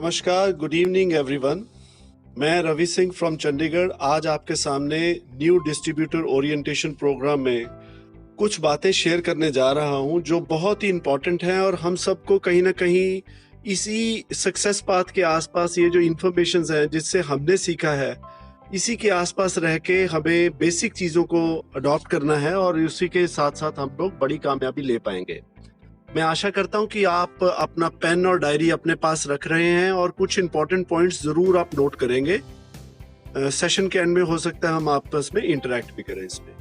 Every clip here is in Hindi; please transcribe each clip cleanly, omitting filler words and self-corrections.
नमस्कार, गुड इवनिंग एवरीवन। मैं रवि सिंह फ्रॉम चंडीगढ़ आज आपके सामने न्यू डिस्ट्रीब्यूटर ओरिएंटेशन प्रोग्राम में कुछ बातें शेयर करने जा रहा हूं जो बहुत ही इम्पोर्टेंट हैं और हम सबको कहीं ना कहीं इसी सक्सेस पाथ के आसपास ये जो इन्फॉर्मेशन है जिससे हमने सीखा है इसी के आसपास रह के हमें बेसिक चीज़ों को अडॉप्ट करना है और उसी के साथ साथ हम लोग बड़ी कामयाबी ले पाएंगे। मैं आशा करता हूं कि आप अपना पेन और डायरी अपने पास रख रहे हैं और कुछ इंपॉर्टेंट पॉइंट्स जरूर आप नोट करेंगे। सेशन के एंड में हो सकता है हम आपस में इंटरेक्ट भी करें इसमें।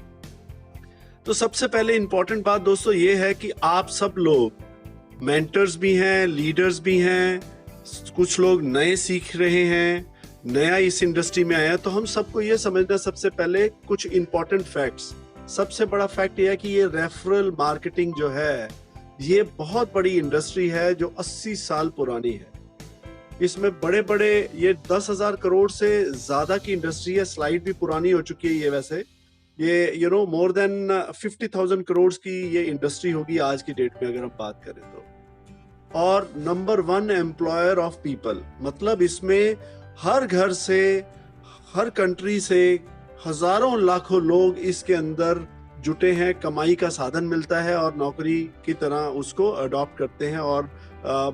तो सबसे पहले इंपॉर्टेंट बात दोस्तों ये है कि आप सब लोग मेंटर्स भी हैं, लीडर्स भी हैं, कुछ लोग नए सीख रहे हैं, नया इस इंडस्ट्री में आया, तो हम सबको ये समझना सबसे पहले कुछ इंपॉर्टेंट फैक्ट्स। सबसे बड़ा फैक्ट ये है कि ये रेफरल मार्केटिंग जो है ये बहुत बड़ी इंडस्ट्री है जो 80 साल पुरानी है। इसमें बड़े बड़े ये 10,000 करोड़ से ज्यादा की इंडस्ट्री है। स्लाइड भी पुरानी हो चुकी है ये, वैसे ये मोर देन 50,000 करोड़ की ये इंडस्ट्री होगी आज की डेट में अगर हम बात करें तो। और नंबर 1 एम्प्लॉयर ऑफ पीपल, मतलब इसमें हर घर से, हर कंट्री से हजारों लाखों लोग इसके अंदर जुटे हैं, कमाई का साधन मिलता है और नौकरी की तरह उसको अडॉप्ट करते हैं और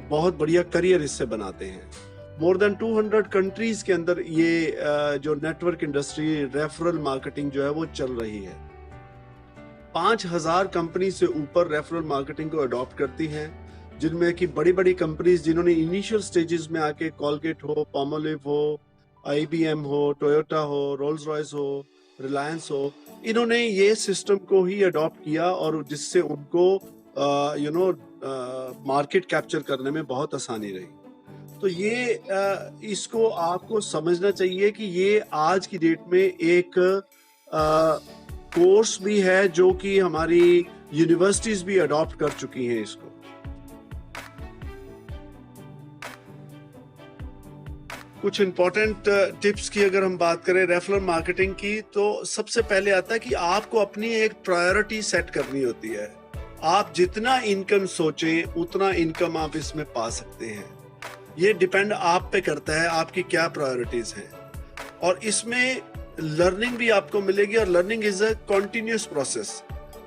बहुत बढ़िया करियर इससे बनाते हैं। मोर देन 200 कंट्रीज के अंदर ये जो नेटवर्क इंडस्ट्री रेफरल मार्केटिंग जो है वो चल रही है। 5,000 कंपनी से ऊपर रेफरल मार्केटिंग को अडॉप्ट करती हैं, जिनमें कि बड़ी बड़ी कंपनीज जिन्होंने इनिशियल स्टेजेस में आके कॉलगेट हो, पामोलिव हो, IBM हो, टोयोटा हो, रोल्स रॉयस हो, रिलायंस हो, इन्होंने ये सिस्टम को ही अडॉप्ट किया और जिससे उनको मार्केट कैप्चर करने में बहुत आसानी रही। तो ये इसको आपको समझना चाहिए कि ये आज की डेट में एक कोर्स भी है जो कि हमारी यूनिवर्सिटीज भी अडॉप्ट कर चुकी हैं इसको। कुछ इंपॉर्टेंट टिप्स की अगर हम बात करें रेफरल मार्केटिंग की, तो सबसे पहले आता है कि आपको अपनी एक प्रायोरिटी सेट करनी होती है। आप जितना इनकम सोचें उतना इनकम आप इसमें पा सकते हैं। ये डिपेंड आप पे करता है आपकी क्या प्रायोरिटीज हैं। और इसमें लर्निंग भी आपको मिलेगी और learning is a continuous process.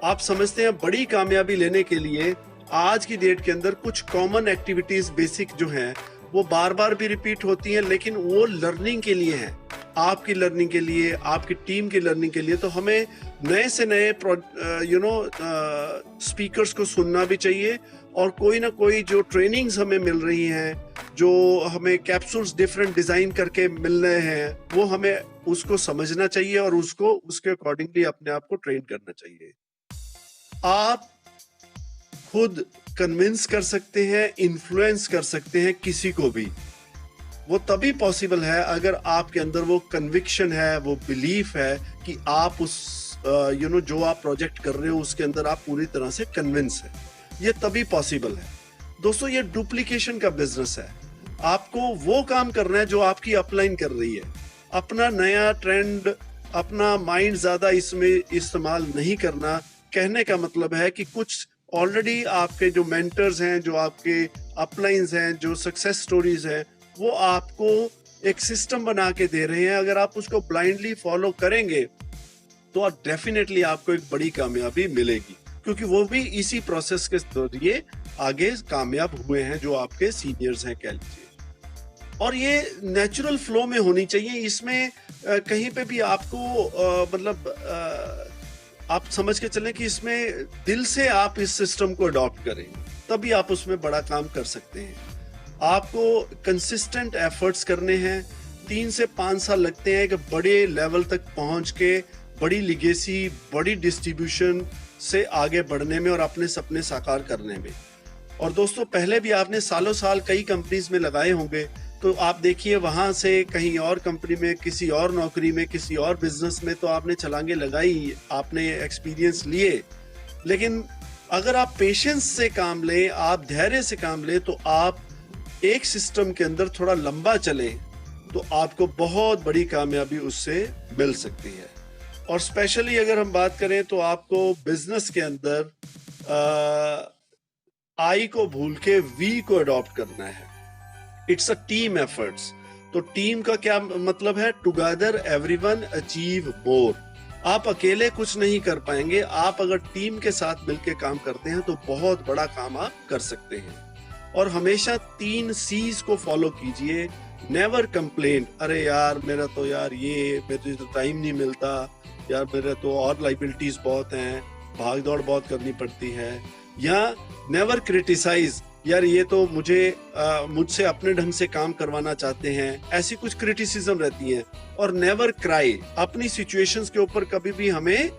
आप समझते हैं बड़ी कामयाबी लेने के लिए आज की डेट के अंदर कुछ कॉमन एक्टिविटीज बेसिक जो हैं वो बार बार भी रिपीट होती हैं, लेकिन वो लर्निंग के लिए है, आपकी लर्निंग के लिए, आपकी टीम की लर्निंग के लिए। तो हमें नए से नए स्पीकर्स को सुनना भी चाहिए और कोई ना कोई जो ट्रेनिंग्स हमें मिल रही हैं, जो हमें कैप्सूल्स डिफरेंट डिजाइन करके मिल रहे हैं, वो हमें उसको समझना चाहिए और उसको उसके अकॉर्डिंगली अपने आप को ट्रेन करना चाहिए। आप खुद कन्विंस कर सकते हैं, इन्फ्लुएंस कर सकते हैं किसी को भी। वो तभी पॉसिबल है अगर आपके अंदर वो कन्विक्शन है, वो बिलीफ है कि आप उस जो आप प्रोजेक्ट कर रहे हो उसके अंदर आप पूरी तरह से कन्विंस है। ये तभी पॉसिबल है। दोस्तों ये डुप्लीकेशन का बिजनेस है। आपको वो काम करना है जो आपकी अपलाइन कर रही है। अपना नया ट्रेंड, अपना माइंड ज्यादा इसमें इस्तेमाल नहीं करना। कहने का मतलब है कि कुछ ऑलरेडी आपके जो मेंटर्स हैं, जो आपके अपलाइंस हैं, जो सक्सेस स्टोरीज हैं, वो आपको एक सिस्टम बना के दे रहे हैं। अगर आप उसको ब्लाइंडली फॉलो करेंगे तो डेफिनेटली आपको एक बड़ी कामयाबी मिलेगी, क्योंकि वो भी इसी प्रोसेस के जरिए आगे कामयाब हुए हैं जो आपके सीनियर्स हैं कह लीजिए। और ये नेचुरल फ्लो में होनी चाहिए। इसमें कहीं पे भी आपको आप समझ के चलें कि इसमें दिल से आप इस सिस्टम को अडॉप्ट करें, तभी आप उसमें बड़ा काम कर सकते हैं। आपको कंसिस्टेंट एफर्ट्स करने हैं। 3 से 5 साल लगते हैं एक बड़े लेवल तक पहुंच के बड़ी लिगेसी, बड़ी डिस्ट्रीब्यूशन से आगे बढ़ने में और अपने सपने साकार करने में। और दोस्तों पहले भी आपने सालों साल कई कंपनीज में लगाए होंगे, तो आप देखिए वहां से कहीं और कंपनी में, किसी और नौकरी में, किसी और बिजनेस में तो आपने छलांगे लगाई, आपने एक्सपीरियंस लिए। लेकिन अगर आप पेशेंस से काम लें, आप धैर्य से काम लें, तो आप एक सिस्टम के अंदर थोड़ा लंबा चलें तो आपको बहुत बड़ी कामयाबी उससे मिल सकती है। और स्पेशली अगर हम बात करें तो आपको बिजनेस के अंदर आई को भूल के वी को अडॉप्ट करना है। It's a team efforts. तो टीम का क्या मतलब है? Together everyone achieve more. आप अकेले कुछ नहीं कर पाएंगे, आप अगर टीम के साथ मिलकर काम करते हैं तो बहुत बड़ा काम आप कर सकते हैं। और हमेशा 3 C's को फॉलो कीजिए। नेवर कंप्लेन, अरे यार मेरा तो यार ये मेरे तो टाइम नहीं मिलता, यार मेरे तो और लाइबिलिटीज बहुत हैं, भाग दौड़ बहुत करनी पड़ती है। या नेवर क्रिटिसाइज, यार ये तो मुझसे अपने ढंग से काम करवाना चाहते हैं, ऐसी कुछ क्रिटिसिज्म रहती है। और नेवर क्राई, अपनी सिचुएशंस के ऊपर कभी भी हमें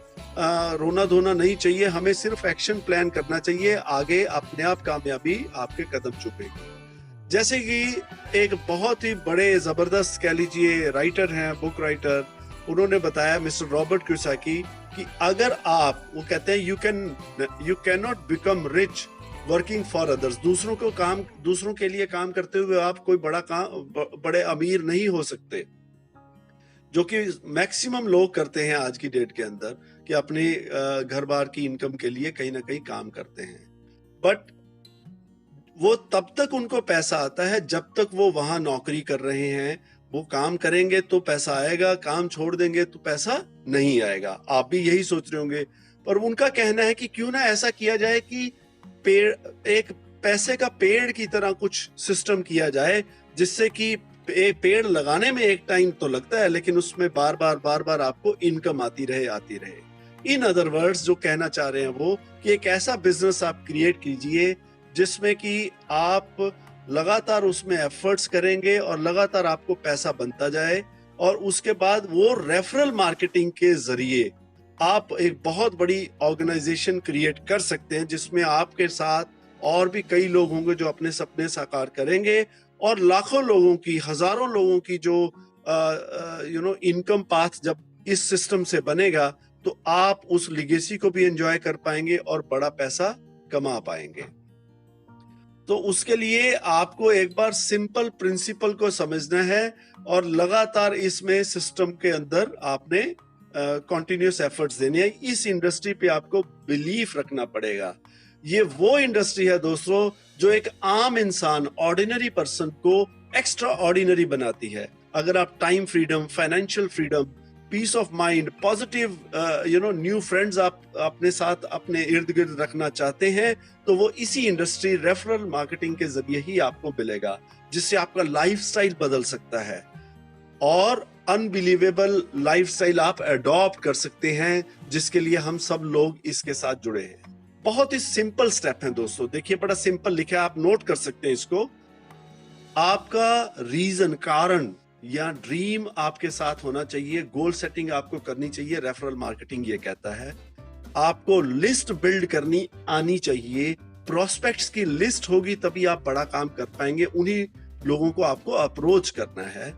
रोना धोना नहीं चाहिए, हमें सिर्फ एक्शन प्लान करना चाहिए, आगे अपने आप कामयाबी आपके कदम चुपेगी। जैसे कि एक बहुत ही बड़े जबरदस्त कह लीजिए राइटर हैं, बुक राइटर, उन्होंने बताया, मिस्टर रॉबर्ट कियोसाकी, कि अगर आप, वो कहते हैं you can not become rich working for others, दूसरों के लिए काम करते हुए आप कोई बड़े अमीर नहीं हो सकते, जो कि मैक्सिमम लोग करते हैं आज की डेट के अंदर, कि अपने घर बार की इनकम के लिए कहीं ना कहीं काम करते हैं। बट वो तब तक उनको पैसा आता है जब तक वो वहां नौकरी कर रहे हैं। वो काम करेंगे तो पैसा आएगा, काम छोड़ देंगे तो पैसा नहीं आएगा। आप भी यही सोच रहे होंगे। पर उनका कहना है कि क्यों ना ऐसा किया जाए कि एक पैसे का पेड़ की तरह कुछ सिस्टम किया जाए, जिससे कि पेड़ लगाने में एक टाइम तो लगता है, लेकिन उसमें बार बार आपको इनकम आती रहे। इन अदर वर्ड्स जो कहना चाह रहे हैं वो, कि एक ऐसा बिजनेस आप क्रिएट कीजिए जिसमें कि आप लगातार उसमें एफर्ट्स करेंगे और लगातार आपको पैसा बनता जाए, और उसके बाद वो रेफरल मार्केटिंग के जरिए आप एक बहुत बड़ी ऑर्गेनाइजेशन क्रिएट कर सकते हैं, जिसमें आपके साथ और भी कई लोग होंगे जो अपने सपने साकार करेंगे, और लाखों लोगों की, हजारों लोगों की जो इनकम पाथ जब इस सिस्टम से बनेगा, तो आप उस लिगेसी को भी एंजॉय कर पाएंगे और बड़ा पैसा कमा पाएंगे। तो उसके लिए आपको एक बार सिंपल प्रिंसिपल को समझना है, और लगातार इसमें सिस्टम के अंदर आपने कॉन्टिन्यूस एफर्ट्स देने हैं। इस इंडस्ट्री पे आपको बिलीफ रखना पड़ेगा। ये वो इंडस्ट्री है दोस्तों जो एक आम इंसान, ऑर्डिनरी पर्सन को एक्स्ट्रा ऑर्डिनरी बनाती है। अगर आप time freedom, financial freedom, peace of mind, positive new friends आप अपने साथ, अपने इर्द गिर्द रखना चाहते हैं, तो वो इसी इंडस्ट्री, रेफरल मार्केटिंग के जरिए ही आपको मिलेगा, जिससे आपका लाइफस्टाइल बदल सकता है और अनबिलीवेबल लाइफस्टाइल आप अडॉप्ट कर सकते हैं, जिसके लिए हम सब लोग इसके साथ जुड़े हैं। बहुत ही सिंपल स्टेप है दोस्तों, देखिए बड़ा सिंपल लिखा है, आप नोट कर सकते हैं इसको। आपका रीजन, कारण या ड्रीम आपके साथ होना चाहिए, गोल सेटिंग आपको करनी चाहिए, रेफरल मार्केटिंग ये कहता है। आपको लिस्ट बिल्ड करनी आनी चाहिए, प्रोस्पेक्ट्स की लिस्ट होगी तभी आप बड़ा काम कर पाएंगे, उन्हीं लोगों को आपको अप्रोच करना है।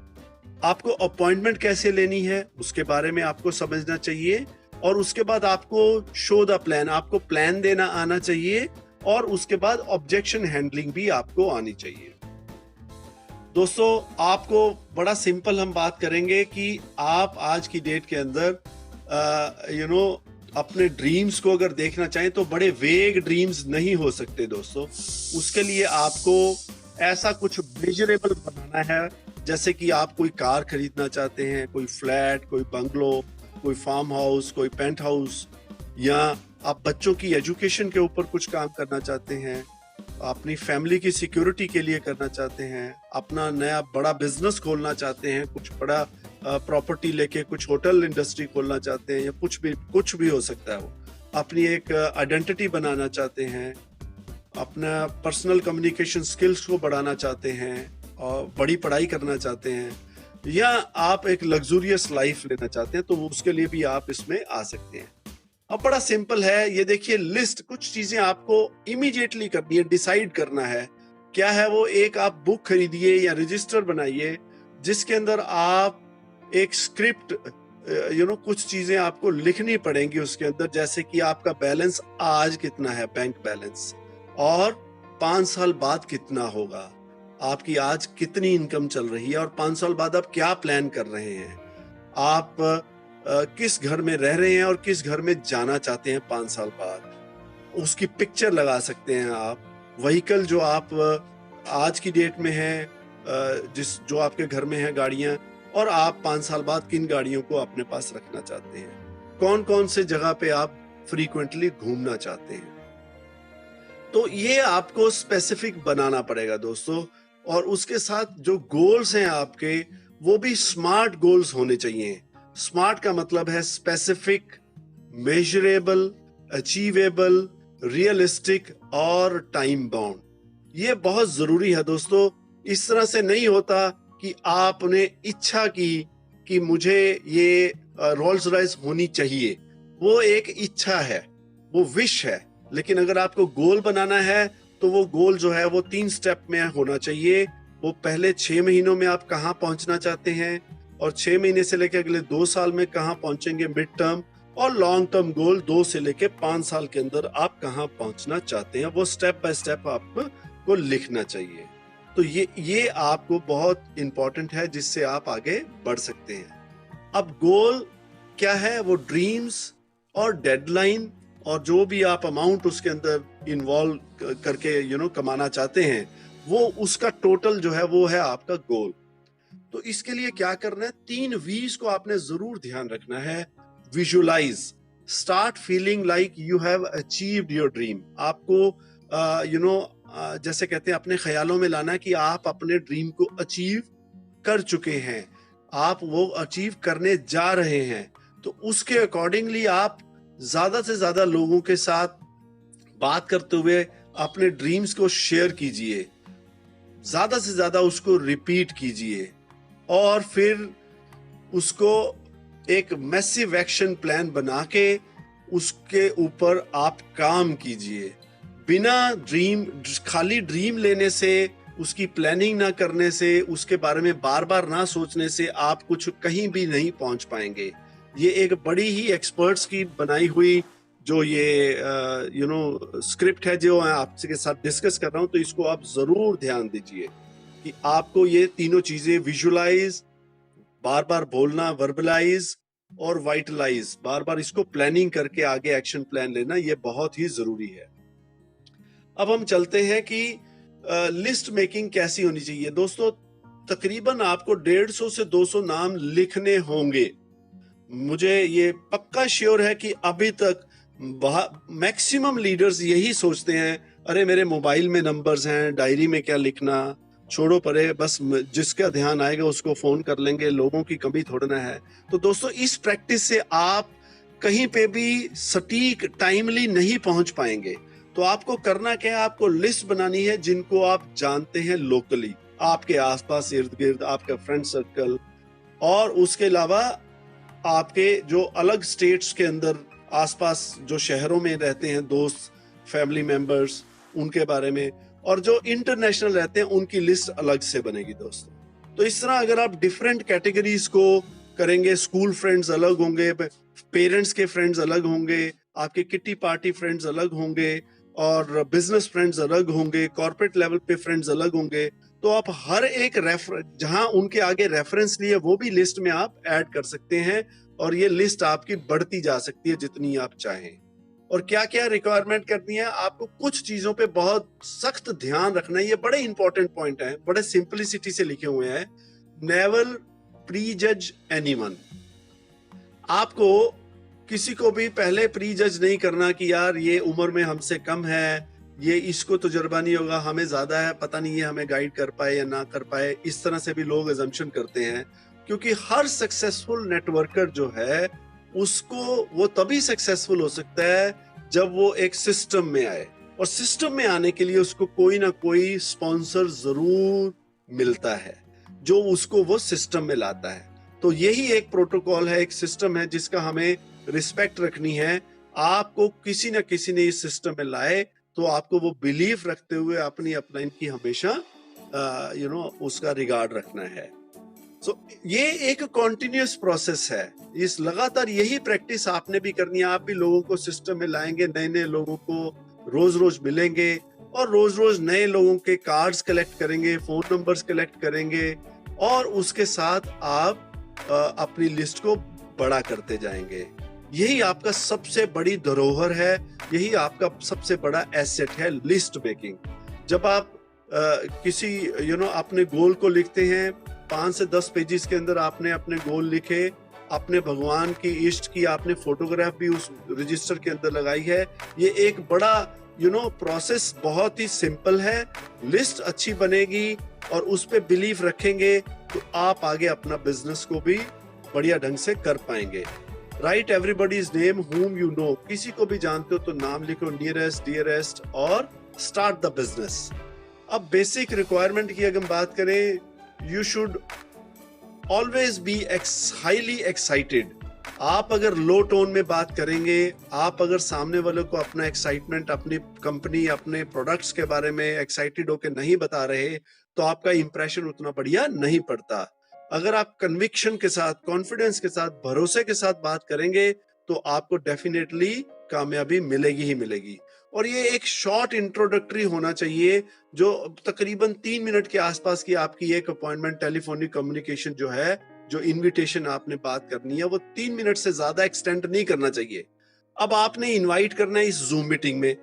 आपको अपॉइंटमेंट कैसे लेनी है उसके बारे में आपको समझना चाहिए, और उसके बाद आपको शो द प्लान, आपको प्लान देना आना चाहिए, और उसके बाद ऑब्जेक्शन हैंडलिंग भी आपको आनी चाहिए। दोस्तों आपको बड़ा सिंपल हम बात करेंगे कि आप आज की डेट के अंदर अपने ड्रीम्स को अगर देखना चाहें तो बड़े वेग ड्रीम्स नहीं हो सकते दोस्तों। उसके लिए आपको ऐसा कुछ मेजरेबल बनाना है, जैसे कि आप कोई कार खरीदना चाहते हैं, कोई फ्लैट, कोई बंगलो, कोई फार्म हाउस, कोई पेंट हाउस, या आप बच्चों की एजुकेशन के ऊपर कुछ काम करना चाहते हैं, अपनी फैमिली की सिक्योरिटी के लिए करना चाहते हैं, अपना नया बड़ा बिजनेस खोलना चाहते हैं, कुछ बड़ा प्रॉपर्टी लेके कुछ होटल इंडस्ट्री खोलना चाहते हैं, या कुछ भी हो सकता है। वो अपनी एक आइडेंटिटी बनाना चाहते हैं, अपना पर्सनल कम्युनिकेशन स्किल्स को बढ़ाना चाहते हैं, और बड़ी पढ़ाई करना चाहते हैं, या आप एक लग्जूरियस लाइफ लेना चाहते हैं, तो उसके लिए भी आप इसमें आ सकते हैं। अब बड़ा सिंपल है, ये देखिए लिस्ट, कुछ चीजें आपको इमीडिएटली करनी है, डिसाइड करना है क्या है वो। एक आप बुक खरीदिए या रजिस्टर बनाइए जिसके अंदर आप एक स्क्रिप्ट, कुछ चीजें आपको लिखनी पड़ेंगी उसके अंदर, जैसे कि आपका बैलेंस आज कितना है, बैंक बैलेंस, और 5 साल बाद कितना होगा, आपकी आज कितनी इनकम चल रही है, और 5 साल बाद आप क्या प्लान कर रहे हैं, आप किस घर में रह रहे हैं और किस घर में जाना चाहते हैं 5 साल बाद, उसकी पिक्चर लगा सकते हैं आप। व्हीकल जो आप आज की डेट में है जिस जो आपके घर में है गाड़ियां, और आप 5 साल बाद किन गाड़ियों को अपने पास रखना चाहते हैं, कौन कौन से जगह पे आप फ्रीक्वेंटली घूमना चाहते हैं। तो ये आपको स्पेसिफिक बनाना पड़ेगा दोस्तों, और उसके साथ जो गोल्स हैं आपके, वो भी स्मार्ट गोल्स होने चाहिए। स्मार्ट का मतलब है स्पेसिफिक, मेजरेबल, अचीवेबल, रियलिस्टिक और टाइम बाउंड। ये बहुत जरूरी है दोस्तों। इस तरह से नहीं होता कि आपने इच्छा की कि मुझे ये रोल्स रॉयस होनी चाहिए। वो एक इच्छा है, वो विश है। लेकिन अगर आपको गोल बनाना है तो वो गोल जो है वो 3 स्टेप में होना चाहिए। वो पहले 6 महीनों में आप कहाँ पहुंचना चाहते हैं, और 6 महीने से लेकर अगले 2 साल में कहाँ पहुंचेंगे मिड टर्म, और लॉन्ग टर्म गोल 2 से लेकर 5 साल के अंदर आप कहाँ पहुंचना चाहते हैं। वो स्टेप बाय स्टेप आपको लिखना चाहिए। तो ये आपको बहुत इंपॉर्टेंट है, जिससे आप आगे बढ़ सकते हैं। अब गोल क्या है? वो ड्रीम्स और डेडलाइन और जो भी आप अमाउंट उसके अंदर इन्वॉल्व करके कमाना चाहते हैं, वो उसका टोटल जो है वो है आपका गोल। तो इसके लिए क्या करना है? 3 V's को आपने जरूर ध्यान रखना है। Visualise, start feeling like you have achieved your dream. आपको जैसे कहते हैं अपने ख्यालों में लाना कि आप अपने ड्रीम को अचीव कर चुके हैं, आप वो अचीव करने जा रहे हैं। तो उसके अकॉर्डिंगली आप ज्यादा से ज्यादा लोगों के साथ बात करते हुए अपने ड्रीम्स को शेयर कीजिए, ज्यादा से ज्यादा उसको रिपीट कीजिए, और फिर उसको एक मैसिव एक्शन प्लान बना के उसके ऊपर आप काम कीजिए। बिना खाली ड्रीम लेने से, उसकी प्लानिंग ना करने से, उसके बारे में बार बार ना सोचने से आप कुछ कहीं भी नहीं पहुंच पाएंगे। ये एक बड़ी ही एक्सपर्ट्स की बनाई हुई जो ये स्क्रिप्ट है जो मैं आपके साथ डिस्कस कर रहा हूं। तो इसको आप जरूर ध्यान दीजिए कि आपको ये तीनों चीजें, विजुअलाइज, बार बार बोलना, वर्बलाइज और वाइटलाइज, बार बार इसको प्लानिंग करके आगे एक्शन प्लान लेना, ये बहुत ही जरूरी है। अब हम चलते हैं कि लिस्ट मेकिंग कैसी होनी चाहिए। दोस्तों, तकरीबन आपको 150 से 200 नाम लिखने होंगे। मुझे ये पक्का श्योर है कि अभी तक मैक्सिमम लीडर्स यही सोचते हैं, अरे मेरे मोबाइल में नंबर्स हैं, डायरी में क्या लिखना, छोड़ो परे, बस जिसका ध्यान आएगा उसको फोन कर लेंगे, लोगों की कमी थोड़ा ना है। तो दोस्तों, इस प्रैक्टिस से आप कहीं पे भी सटीक टाइमली नहीं पहुंच पाएंगे। तो आपको करना क्या है? आपको लिस्ट बनानी है जिनको आप जानते हैं लोकली, आपके आसपास इर्द गिर्द, आपका फ्रेंड सर्कल, और उसके अलावा आपके जो अलग स्टेट्स के अंदर आसपास जो शहरों में रहते हैं दोस्त, फैमिली मेंबर्स, उनके बारे में, और जो इंटरनेशनल रहते हैं उनकी लिस्ट अलग से बनेगी दोस्तों। तो इस तरह अगर आप डिफरेंट कैटेगरीज को करेंगे, स्कूल फ्रेंड्स अलग होंगे, पेरेंट्स के फ्रेंड्स अलग होंगे, आपके किटी पार्टी फ्रेंड्स अलग होंगे, और बिजनेस फ्रेंड्स अलग होंगे, कॉर्पोरेट लेवल पे फ्रेंड्स अलग होंगे। तो आप हर एक जहां उनके आगे रेफरेंस लिए वो भी लिस्ट में आप ऐड कर सकते हैं, और ये लिस्ट आपकी बढ़ती जा सकती है जितनी आप चाहें। और क्या क्या रिक्वायरमेंट करनी है, आपको कुछ चीजों पे बहुत सख्त ध्यान रखना है। ये बड़े इंपॉर्टेंट पॉइंट है, बड़े सिंपलिसिटी से लिखे हुए हैं। Never prejudge anyone. आपको किसी को भी पहले प्रीजज नहीं करना कि यार ये उम्र में हमसे कम है, ये इसको तजुर्बा नहीं होगा, हमें ज्यादा है, पता नहीं ये हमें गाइड कर पाए या ना कर पाए। इस तरह से भी लोग अजम्पशन करते हैं, क्योंकि हर सक्सेसफुल नेटवर्कर जो है उसको वो तभी सक्सेसफुल हो सकता है जब वो एक सिस्टम में आए, और सिस्टम में आने के लिए उसको कोई ना कोई स्पॉन्सर जरूर मिलता है जो उसको वो सिस्टम में लाता है। तो यही एक प्रोटोकॉल है, एक सिस्टम है जिसका हमें रिस्पेक्ट रखनी है। आपको किसी न किसी ने इस सिस्टम में लाए, तो आपको वो बिलीफ रखते हुए अपनी अपलाइन की हमेशा उसका रिगार्ड रखना है। ये एक कॉन्टिन्यूअस प्रोसेस है। इस लगातार यही प्रैक्टिस आपने भी करनी है। आप भी लोगों को सिस्टम में लाएंगे, नए नए लोगों को रोज रोज मिलेंगे, और रोज रोज नए लोगों के कार्ड्स कलेक्ट करेंगे, फोन नंबर्स कलेक्ट करेंगे, और उसके साथ आप अपनी लिस्ट को बड़ा करते जाएंगे। यही आपका सबसे बड़ी धरोहर है, यही आपका सबसे बड़ा एसेट है, लिस्ट मेकिंग। जब आप किसी अपने गोल को लिखते हैं, 5 से 10 पेजेस के अंदर आपने अपने गोल लिखे, अपने भगवान की इष्ट की आपने फोटोग्राफ भी उस रजिस्टर के अंदर लगाई है। ये एक बड़ा प्रोसेस बहुत ही सिंपल है। लिस्ट अच्छी बनेगी और उस पे बिलीफ रखेंगे तो आप आगे अपना बिजनेस को भी बढ़िया ढंग से कर पाएंगे। Right everybody's name whom you know, किसी को भी जानते हो तो नाम लिखो, नियरेस्ट, डियरेस्ट, और स्टार्ट द बिजनेस। अब बेसिक रिक्वायरमेंट की अगर हम बात करें, you should always be highly excited. आप अगर लो टोन में बात करेंगे, आप अगर सामने वालों को अपना एक्साइटमेंट, अपनी कंपनी, अपने प्रोडक्ट्स के बारे में एक्साइटेड होकर नहीं बता रहे, तो आपका इंप्रेशन उतना बढ़िया नहीं पड़ता। अगर आप कन्विक्शन के साथ, कॉन्फिडेंस के साथ, भरोसे के साथ बात करेंगे तो आपको डेफिनेटली कामयाबी मिलेगी ही मिलेगी। और ये एक शॉर्ट इंट्रोडक्टरी होना चाहिए, जो तकरीबन 3 मिनट के आसपास की आपकी एक अपॉइंटमेंट, टेलीफोनिक कम्युनिकेशन जो है, जो इनविटेशन आपने बात करनी है, वो 3 मिनट से ज्यादा एक्सटेंड नहीं करना चाहिए। अब आपने इनवाइट करना है इस जूम मीटिंग में,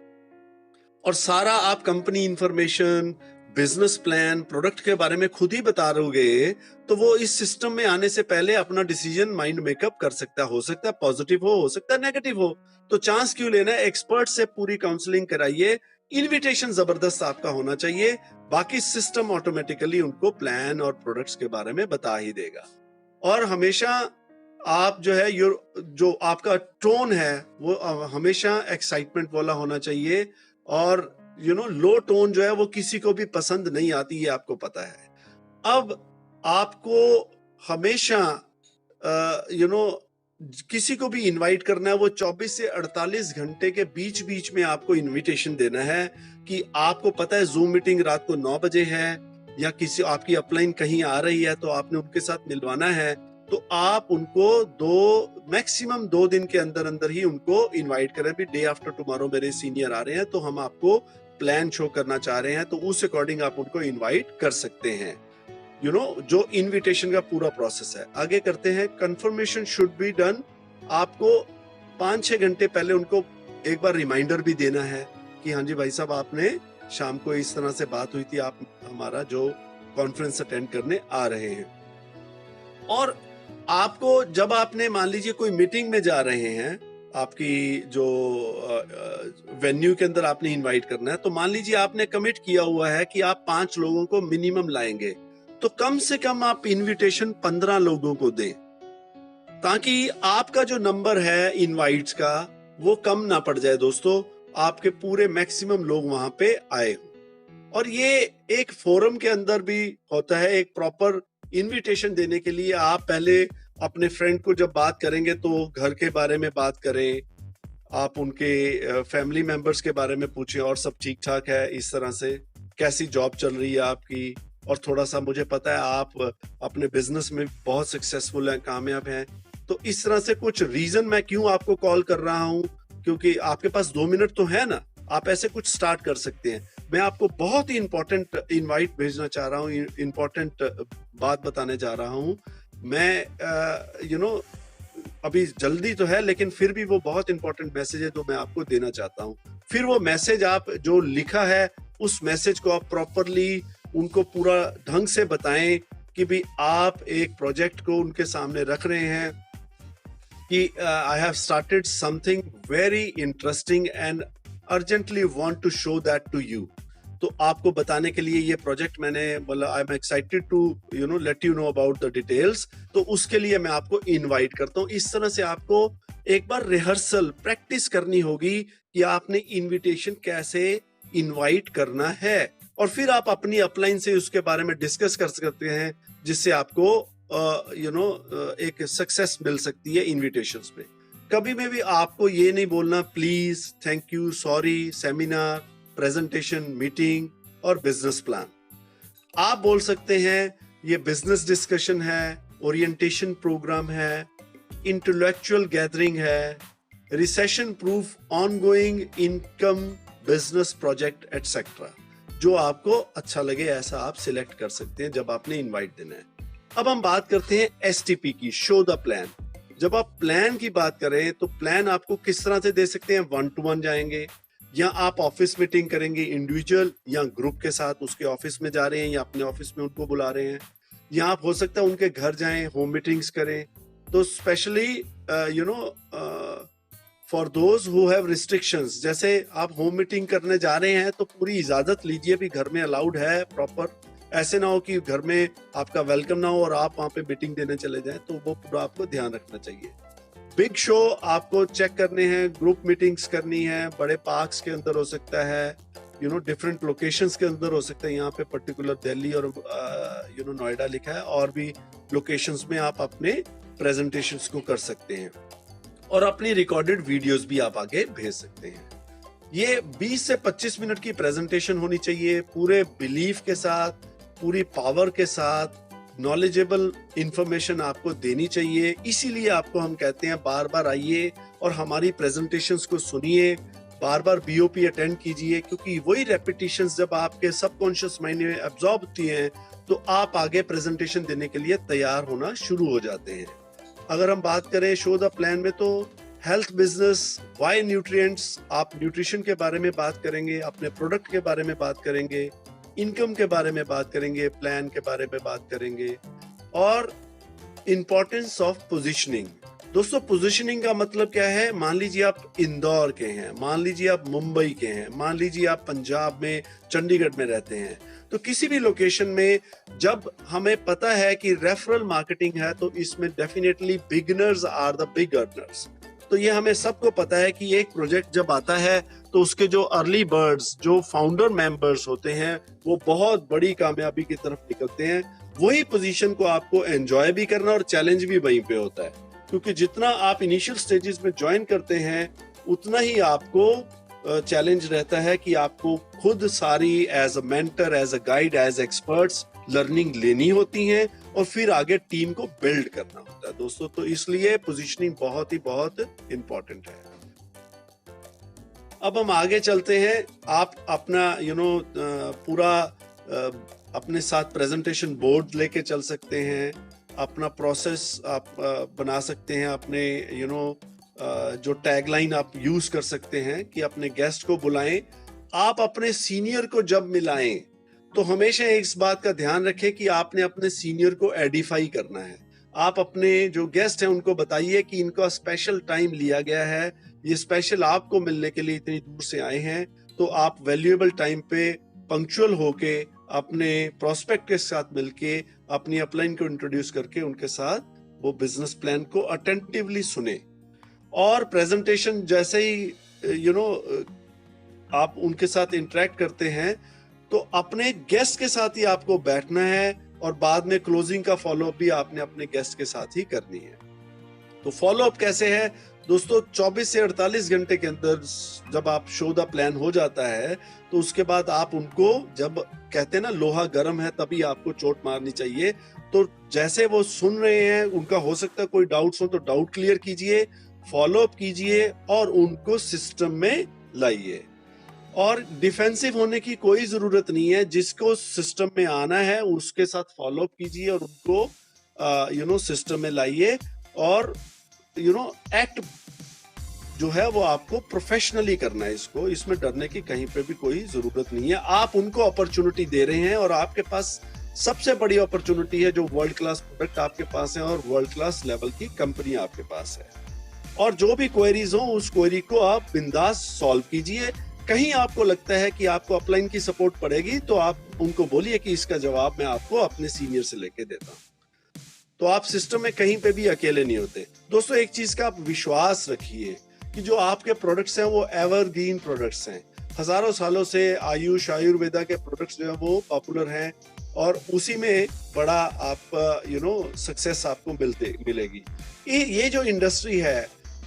और सारा आप company information, business plan, product के बारे में खुद ही बता रहोगे, तो वो इस सिस्टम में आने से पहले अपना डिसीजन माइंड मेकअप कर सकता है। हो सकता है पॉजिटिव हो सकता है नेगेटिव हो, तो चांस क्यों लेना है? एक्सपर्ट से पूरी काउंसलिंग कराइए। इनविटेशन जबरदस्त आपका होना चाहिए, बाकी सिस्टम ऑटोमेटिकली उनको प्लान और प्रोडक्ट्स के बारे में बता ही देगा। और हमेशा आप जो आपका टोन है वो हमेशा एक्साइटमेंट वाला होना चाहिए। और लो टोन जो है वो किसी को भी पसंद नहीं आती, ये आपको पता है। अब आपको हमेशा किसी को भी इनवाइट करना है, वो 24 से 48 घंटे के बीच बीच में आपको इनविटेशन देना है। कि आपको पता है जूम मीटिंग रात को 9 बजे है, या किसी आपकी अपलाइन कहीं आ रही है तो आपने उनके साथ मिलवाना है, तो आप उनको मैक्सिमम 2 दिन के अंदर अंदर ही उनको इनवाइट करें। भी डे आफ्टर टुमारो मेरे सीनियर आ रहे हैं, तो हम आपको प्लान शो करना चाह रहे हैं, तो उस अकॉर्डिंग आप उनको इनवाइट कर सकते हैं। जो इनविटेशन का पूरा प्रोसेस है। आगे करते हैं, कंफर्मेशन शुड बी डन। आपको 5-6 घंटे पहले उनको एक बार रिमाइंडर भी देना है कि हाँ जी भाई साहब, आपने शाम को इस तरह से बात हुई थी, आप हमारा जो कॉन्फ्रेंस अटेंड करने आ रहे हैं। और आपको जब आपने मान लीजिए कोई मीटिंग में जा रहे हैं, आपकी जो वेन्यू के अंदर आपने इनवाइट करना है, तो मान लीजिए आपने कमिट किया हुआ है कि आप 5 लोगों को मिनिमम लाएंगे, तो कम से कम आप इनविटेशन 15 लोगों को दें, ताकि आपका जो नंबर है इनवाइट्स का वो कम ना पड़ जाए दोस्तों, आपके पूरे मैक्सिमम लोग वहां पे आए हो। और ये एक फोरम के अंदर भी होता है, एक प्रॉपर इनविटेशन देने के लिए आप पहले अपने फ्रेंड को जब बात करेंगे तो घर के बारे में बात करें, आप उनके फैमिली मेंबर्स के बारे में पूछें, और सब ठीक ठाक है, इस तरह से कैसी जॉब चल रही है आपकी, और थोड़ा सा मुझे पता है आप अपने बिजनेस में बहुत सक्सेसफुल हैं, कामयाब हैं, तो इस तरह से कुछ रीजन मैं क्यों आपको कॉल कर रहा हूं, क्योंकि आपके पास 2 मिनट तो है ना, आप ऐसे कुछ स्टार्ट कर सकते हैं। मैं आपको बहुत ही इंपॉर्टेंट इनवाइट भेजना चाह रहा हूँ, इंपॉर्टेंट बात बताने जा रहा हूँ। मैं अभी जल्दी तो है, लेकिन फिर भी वो बहुत इंपॉर्टेंट मैसेज है जो मैं आपको देना चाहता हूँ। फिर वो मैसेज आप जो लिखा है, उस मैसेज को आप प्रॉपरली उनको पूरा ढंग से बताएं कि भी आप एक प्रोजेक्ट को उनके सामने रख रहे हैं कि I have started something very interesting and urgently want to show that to you. तो आपको बताने के लिए ये प्रोजेक्ट मैंने बोला, I am excited to let you know about the details, तो उसके लिए मैं आपको इनवाइट करता हूँ। इस तरह से आपको एक बार रिहर्सल प्रैक्टिस करनी होगी कि आपने इनविटेशन कैसे इनवाइट करना है, और फिर आप अपनी अपलाइन से उसके बारे में डिस्कस कर सकते हैं, जिससे आपको एक सक्सेस मिल सकती है इनविटेशंस पे। कभी में भी आपको ये नहीं बोलना please, thank you, sorry, seminar, presentation, meeting और बिजनेस प्लान। आप बोल सकते हैं ये बिजनेस डिस्कशन है, ओरिएंटेशन प्रोग्राम है, इंटेलेक्चुअल गैदरिंग है, recession proof, ongoing income, business project etcetera. जो आपको अच्छा लगे ऐसा आप सिलेक्ट कर सकते हैं जब आपने इनवाइट देना है। अब हम बात करते हैं एसटीपी की, शो द प्लान। जब आप प्लान की बात करें तो प्लान आपको किस तरह से दे सकते हैं? 1-to-1 जाएंगे, या आप ऑफिस मीटिंग करेंगे इंडिविजुअल या ग्रुप के साथ, उसके ऑफिस में जा रहे हैं या अपने ऑफिस में उनको बुला रहे हैं, या आप हो सकता है उनके घर जाएं, होम मीटिंग्स करें। तो specially for those who have restrictions, जैसे आप होम मीटिंग करने जा रहे हैं तो पूरी इजाजत लीजिए भी घर में अलाउड है प्रॉपर। ऐसे ना हो कि घर में आपका वेलकम ना हो और आप वहां पे मीटिंग देने चले जाएं, तो वो पूरा आपको ध्यान रखना चाहिए। बिग शो आपको चेक करने हैं, ग्रुप मीटिंग्स करनी है, बड़े पार्क्स के अंदर हो सकता है, डिफरेंट लोकेशंस के अंदर हो सकता है। यहाँ पे पर्टिकुलर दिल्ली और नोएडा लिखा है, और भी लोकेशंस में आप अपने प्रेजेंटेशंस को कर सकते हैं, और अपनी रिकॉर्डेड वीडियोस भी आप आगे भेज सकते हैं। ये 20 से 25 मिनट की प्रेजेंटेशन होनी चाहिए, पूरे बिलीफ के साथ, पूरी पावर के साथ, नॉलेजेबल इंफॉर्मेशन आपको देनी चाहिए। इसीलिए आपको हम कहते हैं बार बार आइए और हमारी प्रेजेंटेशंस को सुनिए, बार बार बीओपी अटेंड कीजिए, क्योंकि वही रेपिटेशंस जब आपके सबकॉन्शियस माइंड में एब्जॉर्ब होती हैं तो आप आगे प्रेजेंटेशन देने के लिए तैयार होना शुरू हो जाते हैं। अगर हम बात करें शो द प्लान में, तो हेल्थ बिजनेस, वाई न्यूट्रिएंट्स, आप न्यूट्रिशन के बारे में बात करेंगे, अपने प्रोडक्ट के बारे में बात करेंगे, इनकम के बारे में बात करेंगे, प्लान के बारे में बात करेंगे, और इंपॉर्टेंस ऑफ पोजीशनिंग। दोस्तों, पोजीशनिंग का मतलब क्या है? मान लीजिए आप इंदौर के हैं, मान लीजिए आप मुंबई के हैं, मान लीजिए आप पंजाब में चंडीगढ़ में रहते हैं, तो किसी भी लोकेशन में जब हमें पता है कि रेफरल मार्केटिंग है, तो इसमें definitely beginners are the big earners. तो ये हमें सबको पता है कि एक प्रोजेक्ट जब आता है तो उसके जो अर्ली बर्ड्स, जो फाउंडर मेंबर्स होते हैं, वो बहुत बड़ी कामयाबी की तरफ निकलते हैं। वही पोजीशन को आपको एंजॉय भी करना और चैलेंज भी वहीं पे होता है, क्योंकि जितना आप इनिशियल स्टेजेस में ज्वाइन करते हैं उतना ही आपको चैलेंज रहता है कि आपको खुद सारी as a mentor, as a guide, as experts learning लेनी होती है और फिर आगे टीम को बिल्ड करना होता है दोस्तों। तो इसलिए पोजीशनिंग बहुत इंपॉर्टेंट है। अब हम आगे चलते हैं। आप अपना पूरा अपने साथ प्रेजेंटेशन बोर्ड लेके चल सकते हैं, अपना प्रोसेस आप बना सकते हैं, अपने जो टैगलाइन आप यूज कर सकते हैं कि अपने गेस्ट को बुलाएं। आप अपने सीनियर को जब मिलाएं तो हमेशा इस बात का ध्यान रखें कि आपने अपने सीनियर को एडिफाई करना है। आप अपने जो गेस्ट हैं उनको बताइए कि इनका स्पेशल टाइम लिया गया है, ये स्पेशल आपको मिलने के लिए इतनी दूर से आए हैं, तो आप वैल्यूएबल टाइम पे पंक्चुअल होके अपने प्रोस्पेक्ट के साथ मिलके अपनी अपलाइन को इंट्रोड्यूस करके उनके साथ वो बिजनेस प्लान को अटेंटिवली सुने। और प्रेजेंटेशन जैसे ही आप उनके साथ इंटरेक्ट करते हैं तो अपने गेस्ट के साथ ही आपको बैठना है, और बाद में क्लोजिंग का फॉलोअप भी आपने अपने गेस्ट के साथ ही करनी है। तो फॉलोअप कैसे है दोस्तों? 24 से 48 घंटे के अंदर जब आप शो द प्लान हो जाता है तो उसके बाद आप उनको, जब कहते हैं ना लोहा गर्म है तभी आपको चोट मारनी चाहिए, तो जैसे वो सुन रहे हैं, उनका हो सकता है कोई डाउट्स हो तो डाउट क्लियर कीजिए, फॉलोअप कीजिए और उनको सिस्टम में लाइए। और डिफेंसिव होने की कोई जरूरत नहीं है, जिसको सिस्टम में आना है उसके साथ फॉलोअप कीजिए और उनको सिस्टम में लाइए, और एक्ट जो है वो आपको प्रोफेशनली करना है। इसमें डरने की कहीं पे भी कोई जरूरत नहीं है। आप उनको अपॉर्चुनिटी दे रहे हैं और आपके पास सबसे बड़ी अपॉर्चुनिटी है, जो वर्ल्ड क्लास प्रोडक्ट आपके पास है और वर्ल्ड क्लास लेवल की कंपनी आपके पास है। और जो भी क्वेरीज हो उस क्वेरी को आप बिंदास सॉल्व कीजिए। कहीं आपको लगता है कि आपको अपलाइन की सपोर्ट पड़ेगी तो आप उनको बोलिए कि इसका जवाब मैं आपको अपने सीनियर से लेके देता हूं। तो आप सिस्टम में कहीं पे भी अकेले नहीं होते। दोस्तों, एक चीज का आप विश्वास रखिए कि जो आपके प्रोडक्ट्स हैं वो एवरग्रीन प्रोडक्ट्स हैं। हजारों सालों से आयुष, आयुर्वेदा के प्रोडक्ट्स जो है वो पॉपुलर हैं और उसी में बड़ा आप सक्सेस आपको मिलेगी। ये जो इंडस्ट्री है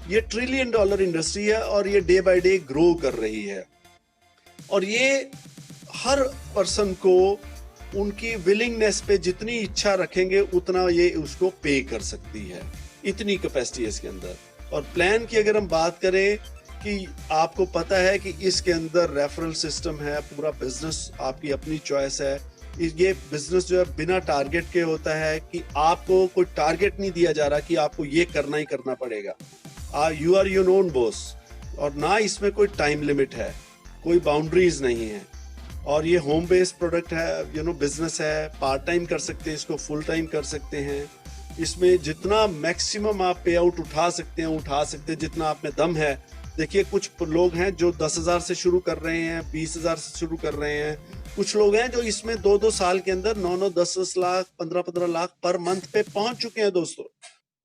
ये $1 ट्रिलियन इंडस्ट्री है और ये डे बाय डे ग्रो कर रही है, और ये हर पर्सन को उनकी विलिंगनेस पे जितनी इच्छा रखेंगे उतना ये उसको पे कर सकती है, इतनी कैपेसिटी है इसके अंदर। और प्लान की अगर हम बात करें कि आपको पता है कि इसके अंदर रेफरल सिस्टम है, पूरा बिजनेस आपकी अपनी चॉइस है। ये बिजनेस जो है बिना टारगेट के होता है कि आपको कोई टारगेट नहीं दिया जा रहा कि आपको ये करना ही करना पड़ेगा। You are your own boss, और ना इसमें कोई टाइम लिमिट है। कोई बाउंड्रीज नहीं है, और ये होम बेस्ड प्रोडक्ट है, बिजनेस है, पार्ट टाइम कर सकते हैं इसको, फुल टाइम कर सकते हैं। इसमें जितना मैक्सिमम आप पे आउट उठा सकते हैं जितना आप में दम है। देखिए कुछ लोग हैं जो 10,000 से शुरू कर रहे हैं, 20,000 से शुरू कर रहे हैं। कुछ लोग हैं जो इसमें 2-2 साल के अंदर 9-9, 10-10 लाख, 15-15 लाख पर मंथ पे पहुंच चुके हैं दोस्तों।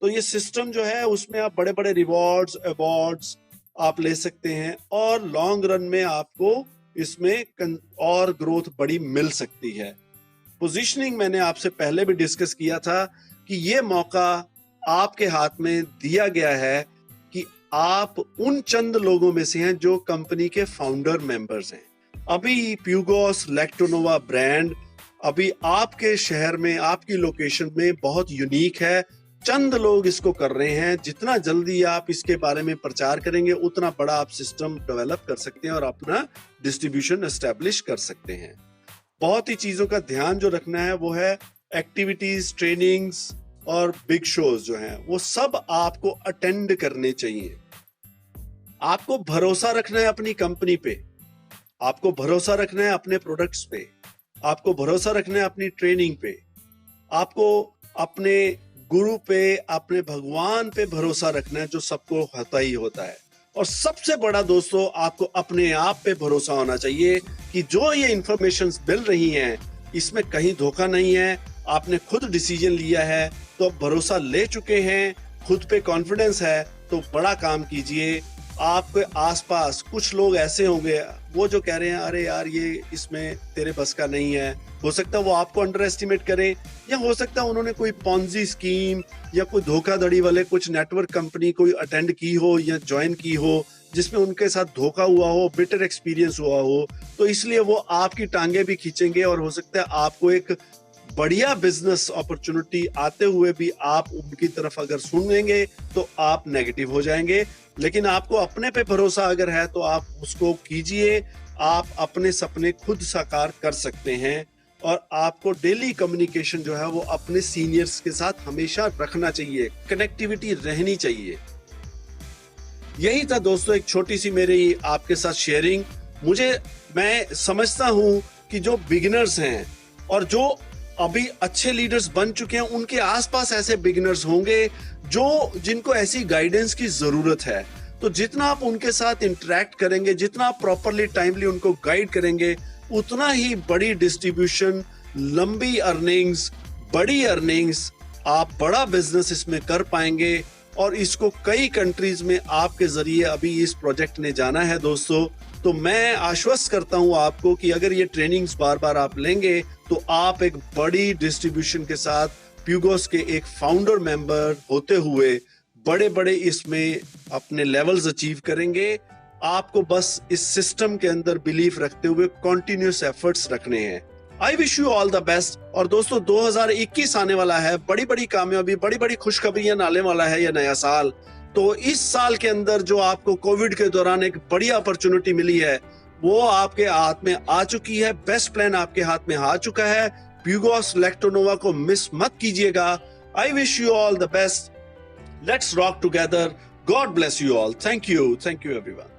तो ये सिस्टम जो है उसमें आप बड़े बड़े रिवॉर्ड्स, अवार्ड्स आप ले सकते हैं, और लॉन्ग रन में आपको इसमें और ग्रोथ बड़ी मिल सकती है। पोजीशनिंग मैंने आपसे पहले भी डिस्कस किया था कि ये मौका आपके हाथ में दिया गया है कि आप उन चंद लोगों में से हैं जो कंपनी के फाउंडर मेंबर्स हैं। अभी प्यूगोस लैक्टोनोवा ब्रांड अभी आपके शहर में, आपकी लोकेशन में बहुत यूनिक है। चंद लोग इसको कर रहे हैं। जितना जल्दी आप इसके बारे में प्रचार करेंगे उतना बड़ा आप सिस्टम डेवलप कर सकते हैं और अपना डिस्ट्रीब्यूशन एस्टेब्लिश कर सकते हैं। बहुत ही चीजों का ध्यान जो रखना है वो है एक्टिविटीज, ट्रेनिंग्स और बिग शोज जो हैं वो सब आपको अटेंड करने चाहिए। आपको भरोसा रखना है अपनी कंपनी पे, आपको भरोसा रखना है अपने प्रोडक्ट्स पे, आपको भरोसा रखना है अपनी ट्रेनिंग पे, आपको अपने गुरु पे, अपने भगवान पे भरोसा रखना है जो सबको होता ही होता है। और सबसे बड़ा दोस्तों आपको अपने आप पे भरोसा होना चाहिए कि जो ये इंफॉर्मेशन मिल रही हैं इसमें कहीं धोखा नहीं है। आपने खुद डिसीजन लिया है तो अब भरोसा ले चुके हैं, खुद पे कॉन्फिडेंस है, तो बड़ा काम कीजिए। आपके आसपास कुछ लोग ऐसे होंगे वो जो कह रहे हैं अरे यार ये इसमें तेरे बस का नहीं है। हो सकता है वो आपको अंडर एस्टिमेट करें, या हो सकता है उन्होंने कोई पॉन्जी स्कीम या कोई धोखाधड़ी वाले कुछ नेटवर्क कंपनी कोई अटेंड की हो या ज्वाइन की हो जिसमें उनके साथ धोखा हुआ हो, बिटर एक्सपीरियंस हुआ हो, तो इसलिए वो आपकी टांगे भी खींचेंगे और हो सकता है आपको एक बढ़िया बिजनेस अपॉर्चुनिटी आते हुए भी आप उनकी तरफ अगर सुन लेंगे तो आप नेगेटिव हो जाएंगे। लेकिन आपको अपने पे भरोसा अगर है तो आप उसको कीजिए। आप अपने सपने खुद साकार कर सकते हैं, और आपको डेली कम्युनिकेशन जो है वो अपने सीनियर्स के साथ हमेशा रखना चाहिए, कनेक्टिविटी रहनी चाहिए। यही था दोस्तों एक छोटी सी मेरी आपके साथ शेयरिंग। मैं समझता हूं कि जो बिगिनर्स हैं और जो अभी अच्छे लीडर्स बन चुके हैं उनके आसपास ऐसे बिगिनर्स होंगे जिनको ऐसी गाइडेंस की जरूरत है। तो जितना आप उनके साथ इंटरेक्ट करेंगे, जितना आप प्रॉपरली टाइमली उनको गाइड करेंगे, उतना ही बड़ी डिस्ट्रीब्यूशन, लंबी अर्निंग्स, बड़ी अर्निंग्स, आप बड़ा बिजनेस इसमें कर पाएंगे। और इसको कई कंट्रीज में आपके जरिए अभी इस प्रोजेक्ट ने जाना है दोस्तों। तो मैं आश्वस्त करता हूं आपको कि अगर ये ट्रेनिंग्स बार बार आप लेंगे तो आप एक बड़ी डिस्ट्रीब्यूशन के साथ प्यूगोस के एक फाउंडर मेंबर होते हुए बड़े बड़े इसमें अपने लेवल्स अचीव करेंगे। आपको बस इस सिस्टम के अंदर बिलीफ रखते हुए कॉन्टिन्यूस एफर्ट्स रखने हैं। I wish you all the best. और दोस्तों 2021 आने वाला है, बड़ी बड़ी कामयाबी, बड़ी बड़ी खुशखबरियां आने वाला है ये नया साल। तो इस साल के अंदर जो आपको कोविड के दौरान एक बड़ी अपॉर्चुनिटी मिली है वो आपके हाथ में आ चुकी है। बेस्ट प्लान आपके हाथ में आ चुका है। प्यूगोस लैक्टोनोवा को मिस मत कीजिएगा। I wish you all the best. Let's rock together. God bless you all. Thank you everyone.